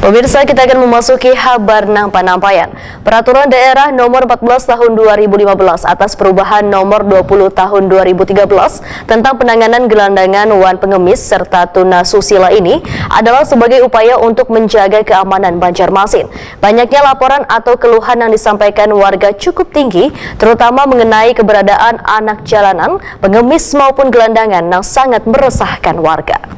Pemirsa, kita akan memasuki kabar nang panampayan. Peraturan Daerah Nomor 14 Tahun 2015 atas perubahan Nomor 20 Tahun 2013 tentang penanganan gelandangan wan pengemis serta tuna susila ini adalah sebagai upaya untuk menjaga keamanan Banjarmasin. Banyaknya laporan atau keluhan yang disampaikan warga cukup tinggi, terutama mengenai keberadaan anak jalanan, pengemis maupun gelandangan yang sangat meresahkan warga.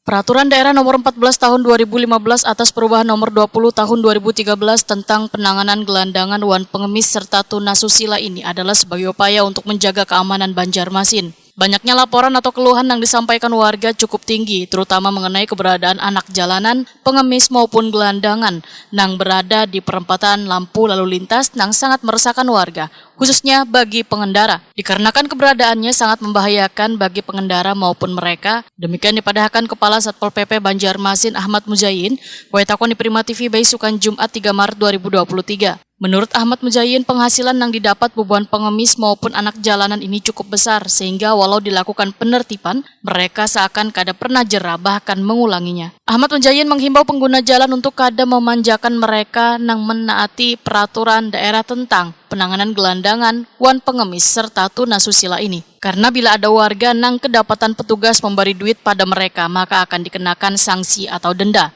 Peraturan Daerah Nomor 14 Tahun 2015 atas perubahan Nomor 20 Tahun 2013 tentang penanganan gelandangan wan pengemis serta tuna susila ini adalah sebagai upaya untuk menjaga keamanan Banjarmasin. Banyaknya laporan atau keluhan yang disampaikan warga cukup tinggi, terutama mengenai keberadaan anak jalanan, pengemis maupun gelandangan yang berada di perempatan lampu lalu lintas yang sangat meresahkan warga, khususnya bagi pengendara. Dikarenakan keberadaannya sangat membahayakan bagi pengendara maupun mereka, demikian dipadahkan Kepala Satpol PP Banjarmasin Ahmad Mujayin, Waitakon di Prima TV Baisukan Jumat 3 Maret 2023. Menurut Ahmad Mujayin, penghasilan yang didapat beban pengemis maupun anak jalanan ini cukup besar, sehingga walau dilakukan penertiban, mereka seakan kada pernah jera bahkan mengulanginya. Ahmad Mujayin menghimbau pengguna jalan untuk kada memanjakan mereka yang menaati peraturan daerah tentang penanganan gelandangan, wan pengemis, serta tuna susila ini. Karena bila ada warga yang kedapatan petugas memberi duit pada mereka, maka akan dikenakan sanksi atau denda.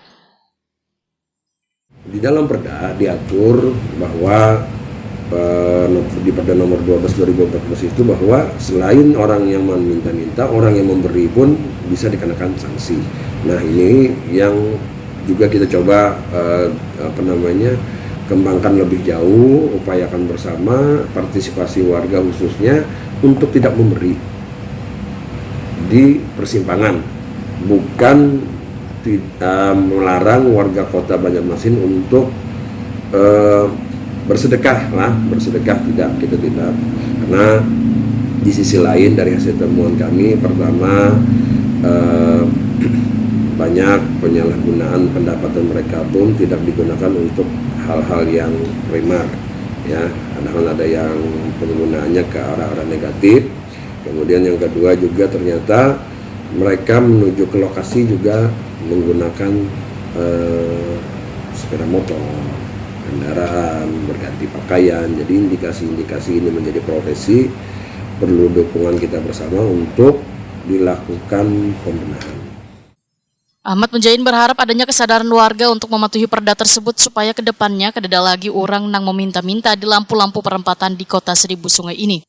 Di dalam Perda diatur bahwa di Perda Nomor 12 2014 itu bahwa selain orang yang meminta-minta, orang yang memberi pun bisa dikenakan sanksi. Nah, ini yang juga kita coba kembangkan lebih jauh, upayakan bersama partisipasi warga khususnya untuk tidak memberi di persimpangan, bukan melarang warga kota Banjarmasin untuk bersedekah tidak, kita tidak, karena di sisi lain dari hasil temuan kami, pertama banyak penyalahgunaan pendapatan mereka pun tidak digunakan untuk hal-hal yang primer, ya, ada yang penggunaannya ke arah-arah negatif. Kemudian yang kedua juga ternyata mereka menuju ke lokasi juga menggunakan sepeda motor, kendaraan, berganti pakaian. Jadi indikasi-indikasi ini menjadi profesi, perlu dukungan kita bersama untuk dilakukan pembenahan. Ahmad Mujayin berharap adanya kesadaran warga untuk mematuhi perda tersebut supaya kedepannya kada lagi orang yang meminta-minta di lampu-lampu perempatan di kota Seribu Sungai ini.